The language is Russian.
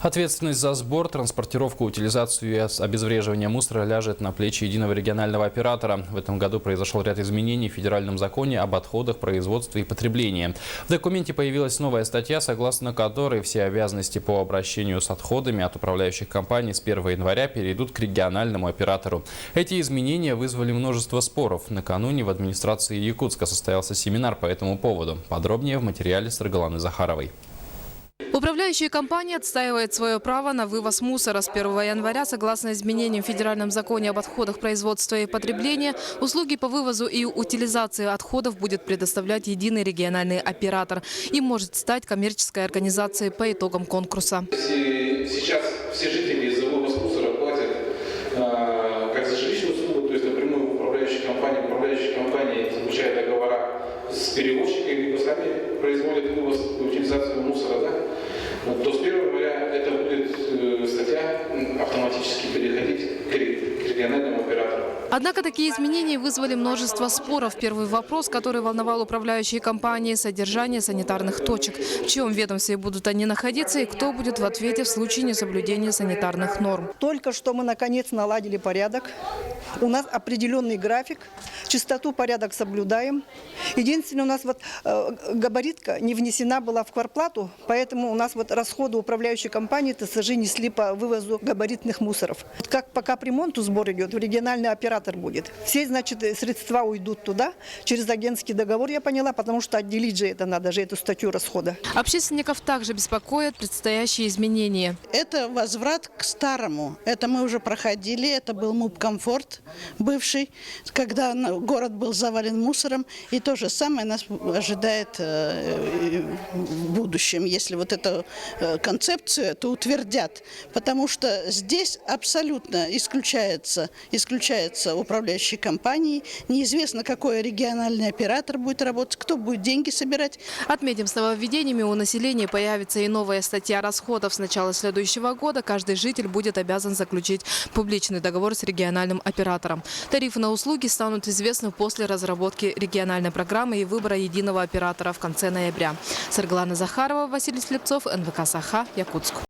Ответственность за сбор, транспортировку, утилизацию и обезвреживание мусора ляжет на плечи единого регионального оператора. В этом году произошел ряд изменений в федеральном законе об отходах, производстве и потреблении. В документе появилась новая статья, согласно которой все обязанности по обращению с отходами от управляющих компаний с 1 января перейдут к региональному оператору. Эти изменения вызвали множество споров. Накануне в администрации Якутска состоялся семинар по этому поводу. Подробнее в материале Саргаланы Захаровой. Управляющая компания отстаивает свое право на вывоз мусора. С 1 января, согласно изменениям в федеральном законе об отходах, производства и потреблении, услуги по вывозу и утилизации отходов будет предоставлять единый региональный оператор. Им может стать коммерческая организация по итогам конкурса. Сейчас все жители за вывоз мусора платят как за жилищную услугу, то есть напрямую управляющие компании заключают договора с перевозчиками, либо сами производят вывоз и утилизацию мусора, да? То с 1 января это будет статья автоматически переходить к региональному оператору. Однако такие изменения вызвали множество споров. Первый вопрос, который волновал управляющие компании – содержание санитарных точек. В чьем ведомстве будут они находиться и кто будет в ответе в случае несоблюдения санитарных норм. Только что мы наконец наладили порядок. У нас определенный график. Чистоту, порядок соблюдаем. Единственное, у нас габаритка не внесена была в квартплату, поэтому у нас расходы управляющей компании ТСЖ несли по вывозу габаритных мусоров. Как по капремонту сбор идет, в региональный оператор будет. Все, значит, средства уйдут туда, через агентский договор, я поняла, потому что отделить же это надо, эту статью расхода. Общественников также беспокоят предстоящие изменения. Это возврат к старому. Это мы уже проходили, это был МУП «Комфорт» бывший, когда город был завален мусором. И то же самое нас ожидает в будущем, если вот эту концепцию эту утвердят. Потому что здесь абсолютно исключается управляющие компании. Неизвестно, какой региональный оператор будет работать, кто будет деньги собирать. Отметим, с нововведениями у населения появится и новая статья расходов. С начала следующего года каждый житель будет обязан заключить публичный договор с региональным оператором. Тарифы на услуги станут известны после разработки региональной программы и выбора единого оператора в конце ноября. Саргалана Захарова, Василий Слепцов, НВК «Саха», Якутск.